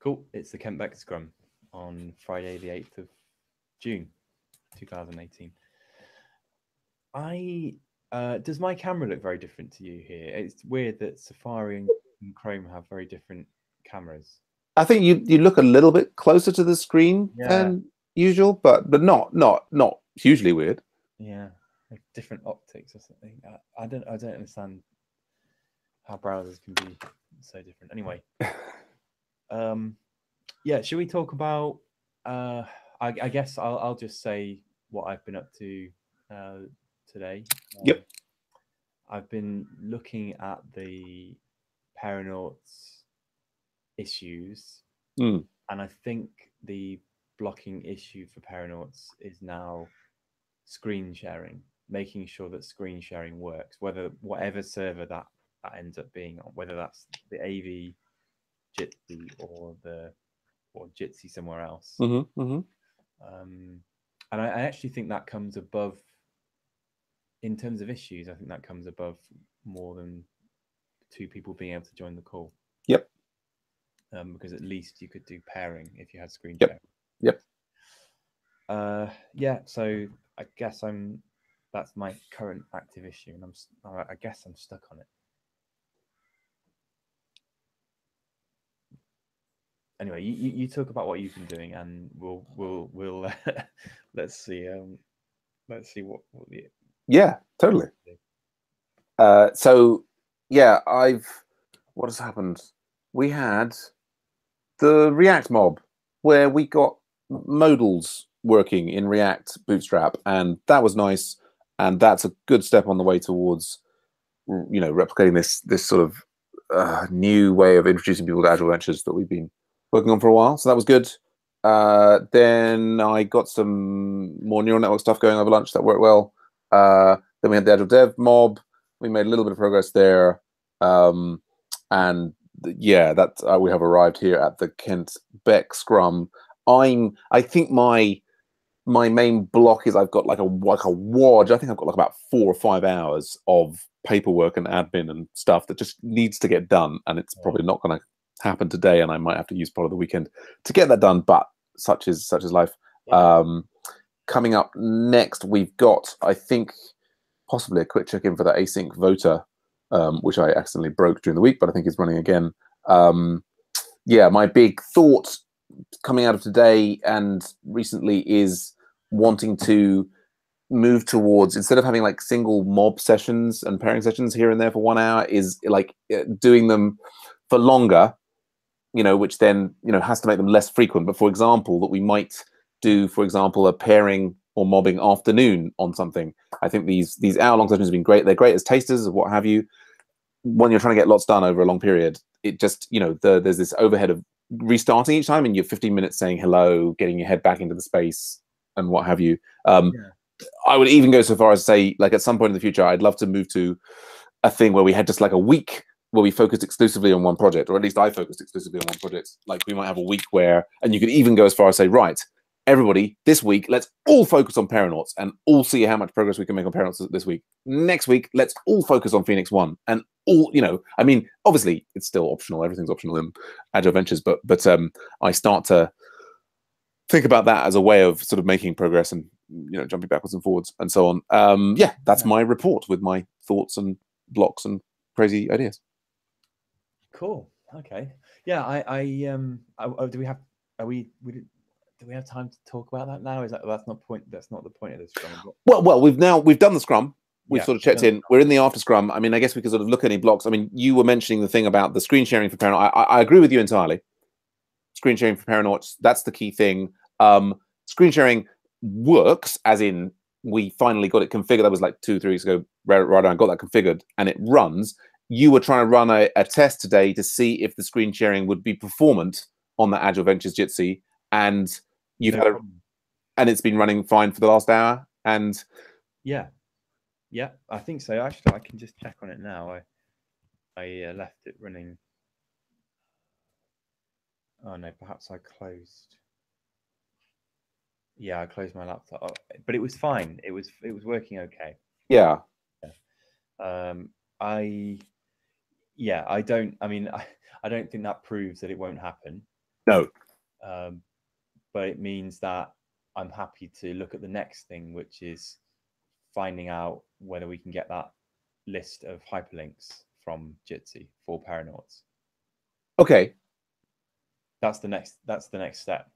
Cool. It's the Beck scrum on Friday, the 8th of June, 2018. Does my camera look very different to you here? It's weird that Safari and Chrome have very different cameras. I think you look a little bit closer to the screen Yeah, than usual, but not hugely weird. yeah, like different optics or something. I don't understand how browsers can be so different. Anyway, um, yeah, should we talk about? I guess I'll just say what I've been up to uh, today. Yep. I've been looking at the Paranauts issues, Mm. and I think the blocking issue for Paranauts is now screen sharing, making sure that screen sharing works, whether whatever server that ends up being on, whether that's the AV Jitsi or Jitsi somewhere else. Mm-hmm, mm-hmm. And I actually think that comes above, in terms of issues, I think that comes above more than two people being able to join the call. Yep. Because at least you could do pairing if you had screen Yep. share. Yep. Yeah, so I guess that's my current active issue, and I guess I'm stuck on it. Anyway, you talk about what you've been doing, and we'll let's see what the Yeah, totally. So yeah, what has happened? We had the React mob where we got modals working in React Bootstrap, and that was nice. And that's a good step on the way towards, replicating this sort of new way of introducing people to Agile Ventures that we've been working on for a while. So that was good. Then I got some more neural network stuff going over lunch that worked well. Then we had the Agile Dev mob. We made a little bit of progress there. And yeah, that we have arrived here at the Kent Beck Scrum. I think my main block is I've got like a wad. I think I've got like about 4 or 5 hours of paperwork and admin and stuff that just needs to get done, and it's probably not going to happen today, and I might have to use part of the weekend to get that done. But such is life. Yeah. Coming up next, we've got, I think, possibly a quick check-in for the async voter, which I accidentally broke during the week, but I think is running again. Yeah, my big thought coming out of today and recently is wanting to move towards, instead of having like single mob sessions and pairing sessions here and there for 1 hour, is like doing them for longer, which then has to make them less frequent. But for example, that we might do, for example, a pairing or mobbing afternoon on something. I think these hour-long sessions have been great. They're great as tasters of what have you. When you're trying to get lots done over a long period, it just, there's this overhead of restarting each time, and you're 15 minutes saying hello, getting your head back into the space and what have you. I would even go so far as to say, like, at some point in the future, I'd love to move to a thing where we had just like a week where we focused exclusively on one project, or at least I focused exclusively on one project. Like, we might have a week where, and you could even go as far as say, right, everybody, this week, let's all focus on Paranauts and all see how much progress we can make on Paranauts this week. Next week, let's all focus on Phoenix 1 and all, I mean, obviously it's still optional. Everything's optional in Agile Ventures, but I start to think about that as a way of sort of making progress and, jumping backwards and forwards and so on. Yeah, that's my report with my thoughts and blocks and crazy ideas. Cool. Okay. Yeah. Do we have? Do we have time to talk about that now? That's not point? That's not the point of this scrum. Well, we've done the scrum. We've sort of checked in. We're in the after scrum. I mean, I guess we could sort of look at any blocks. I mean, you were mentioning the thing about the screen sharing for Paranauts. I agree with you entirely. Screen sharing for Paranauts, that's the key thing. Screen sharing works, as in we finally got it configured. That was like 2-3 weeks ago. Right, I got that configured and it runs. You were trying to run a test today to see if the screen sharing would be performant on the Agile Ventures Jitsi, and you've had and it's been running fine for the last hour. And yeah, I think so. Actually, I can just check on it now. I left it running. Oh no, perhaps I closed. Yeah, I closed my laptop, but it was fine. It was working okay. Yeah. I don't. I mean, I don't think that proves that it won't happen. No. But it means that I'm happy to look at the next thing, which is finding out whether we can get that list of hyperlinks from Jitsi for Paranauts. Okay. That's the next step.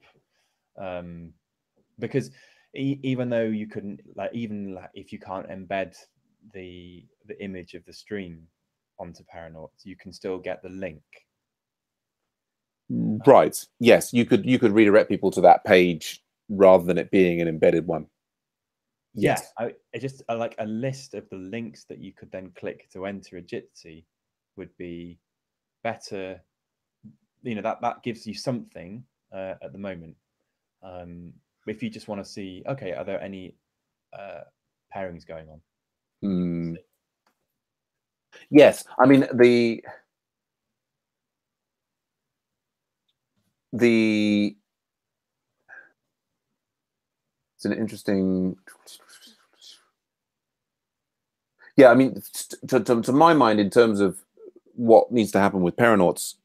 Because even though you couldn't, like, even like if you can't embed the image of the stream onto Paranauts, you can still get the link. Right. Yes, you could redirect people to that page rather than it being an embedded one. Yes. Yeah, I just like a list of the links that you could then click to enter a Jitsi would be better. You know, that gives you something at the moment. If you just want to see, okay, are there any pairings going on? Yes, I mean it's an interesting. Yeah, I mean, to my mind, in terms of what needs to happen with Paranauts,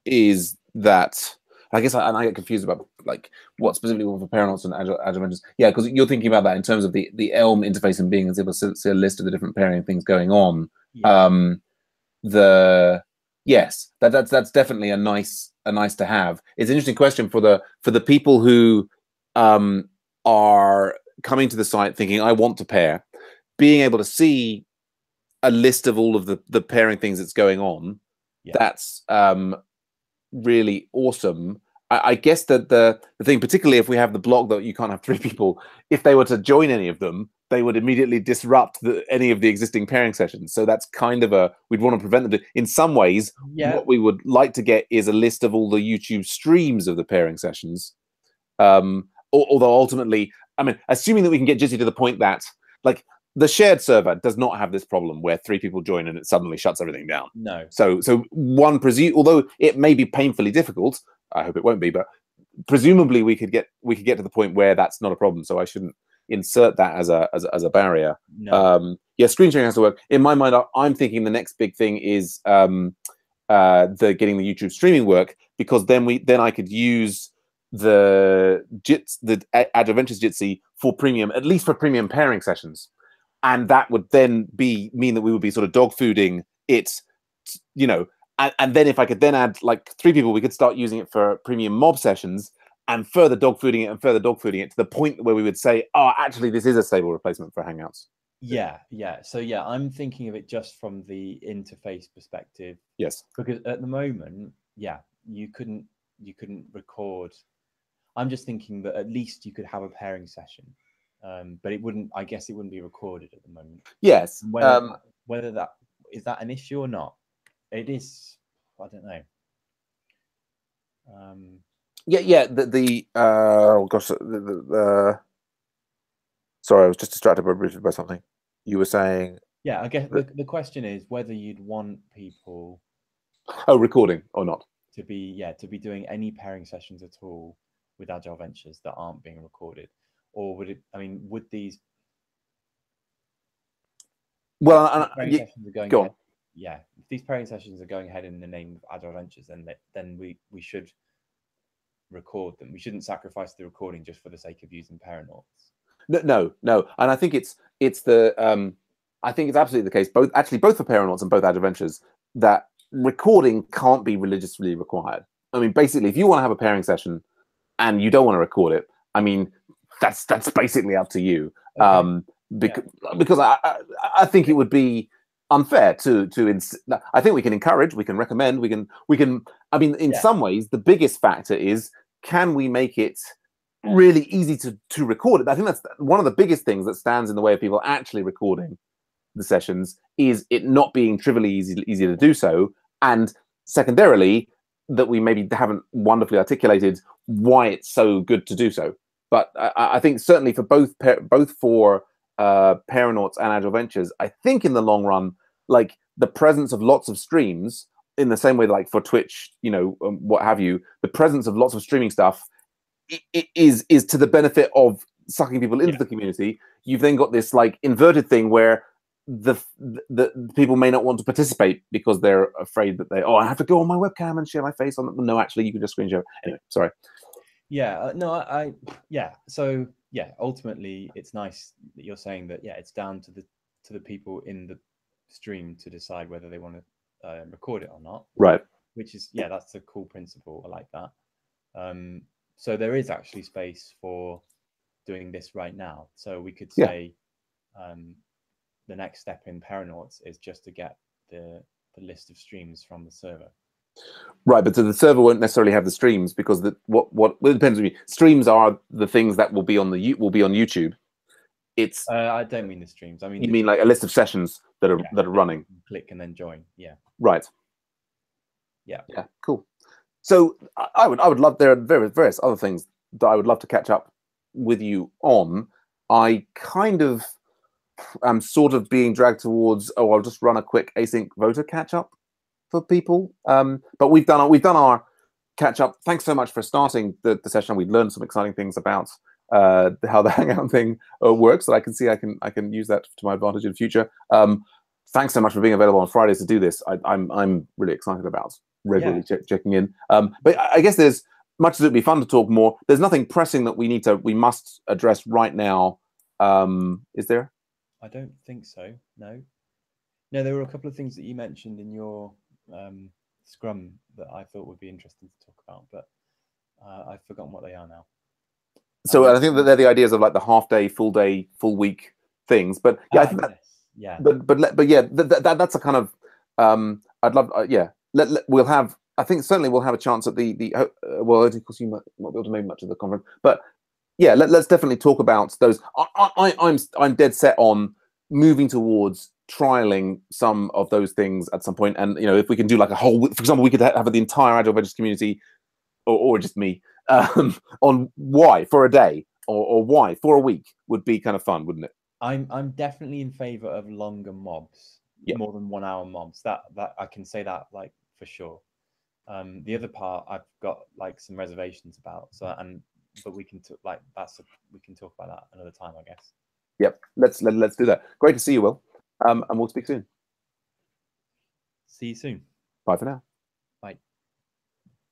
is that I guess I get confused about like what specifically for Paranauts and Agile Ventures. Yeah, because you're thinking about that in terms of the Elm interface and being able to see a list of the different pairing things going on. Yes, that's definitely a nice to have. It's an interesting question for the people who are coming to the site thinking I want to pair, being able to see a list of all of the pairing things that's going on. That's really awesome. I guess that the thing, particularly if we have the block that you can't have 3 people, if they were to join any of them, they would immediately disrupt any of the existing pairing sessions. So that's kind of we'd want to prevent them. In some ways, what we would like to get is a list of all the YouTube streams of the pairing sessions. Although ultimately, I mean, assuming that we can get Jitsi to the point that, like, the shared server does not have this problem where 3 people join and it suddenly shuts everything down. No. So one although it may be painfully difficult, I hope it won't be, but presumably we could get to the point where that's not a problem. So I shouldn't insert that as a barrier. No. Yeah, screen sharing has to work. In my mind, I'm thinking the next big thing is getting the YouTube streaming work, because then I could use the Agile Ventures Jitsi for premium, at least for premium pairing sessions. And that would then mean that we would be sort of dog fooding it, you know, and then if I could then add like 3 people, we could start using it for premium mob sessions and further dog fooding it to the point where we would say, oh, actually, this is a stable replacement for Hangouts. Yeah. So yeah, I'm thinking of it just from the interface perspective. Yes. Because at the moment, you couldn't record. I'm just thinking that at least you could have a pairing session. But I guess it wouldn't be recorded at the moment. Yes. Whether that is that an issue or not, it is. I don't know. Yeah. Oh gosh. Sorry, I was just distracted briefly by something. You were saying. Yeah, I guess the question is whether you'd want people. Oh, recording or not? To be doing any pairing sessions at all with Agile Ventures that aren't being recorded. Or would it? I mean, would these? Well, sessions are going ahead, if these pairing sessions are going ahead in the name of Agile Ventures, then we should record them. We shouldn't sacrifice the recording just for the sake of using Paranauts. No, and I think it's I think it's absolutely the case. Both for Paranauts and both Agile Ventures, that recording can't be religiously required. I mean, basically, if you want to have a pairing session and you don't want to record it, I mean, that's basically up to you. Okay. Because I think it would be unfair to I think we can encourage, we can recommend, we can. I mean, in some ways, the biggest factor is, can we make it really easy to record it? I think that's one of the biggest things that stands in the way of people actually recording the sessions, is it not being trivially easy to do so, and secondarily, that we maybe haven't wonderfully articulated why it's so good to do so. But I think certainly for both for Paranauts and Agile Ventures, I think in the long run, like the presence of lots of streams, in the same way like for Twitch, you know, what have you, the presence of lots of streaming stuff is to the benefit of sucking people into the community. You've then got this like inverted thing where the people may not want to participate because they're afraid that I have to go on my webcam and share my face on it. No, actually, you can just screen share. Anyway, sorry. Yeah, no, yeah. So yeah, ultimately, it's nice that you're saying that. Yeah, it's down to the people in the stream to decide whether they want to record it or not. Right. Which is, yeah, that's a cool principle. I like that. So there is actually space for doing this right now. So we could say the next step in Paranauts is just to get the list of streams from the server. Right, but so the server won't necessarily have the streams because well, it depends on you. Streams are the things that will be on YouTube. It's I don't mean the streams. I mean you mean like a list of sessions that are running. Click and then join. Yeah. Right. Yeah. Yeah. Cool. So I would love. There are various other things that I would love to catch up with you on. I kind of am sort of being dragged towards. I'll just run a quick async voter catch up for people. But we've done our catch up. Thanks so much for starting the session. We've learned some exciting things about how the Hangout thing works. That I can see I can use that to my advantage in the future. Thanks so much for being available on Fridays to do this. I'm really excited about regularly checking in. But I guess there's much as it'd be fun to talk more. There's nothing pressing that we must address right now. Is there? I don't think so. No, there were a couple of things that you mentioned in your scrum that I thought would be interesting to talk about, but I've forgotten what they are now. So I think that they're the ideas of like the half day, full day, full week things. But yeah, I think but yeah, that's a kind of I'd love we'll have. I think certainly we'll have a chance at the well, of course you might not be able to make much of the conference, but yeah, let's definitely talk about those. I'm dead set on moving towards trialing some of those things at some point, and if we can do like a whole, for example, we could have the entire Agile Veggies community, or just me, on why for a day or why for a week would be kind of fun, wouldn't it? I'm definitely in favor of longer mobs, more than 1 hour mobs. That I can say that like for sure. The other part I've got like some reservations about. But we can we can talk about that another time, I guess. Yep, let's do that. Great to see you, Will, and we'll speak soon. See you soon. Bye for now.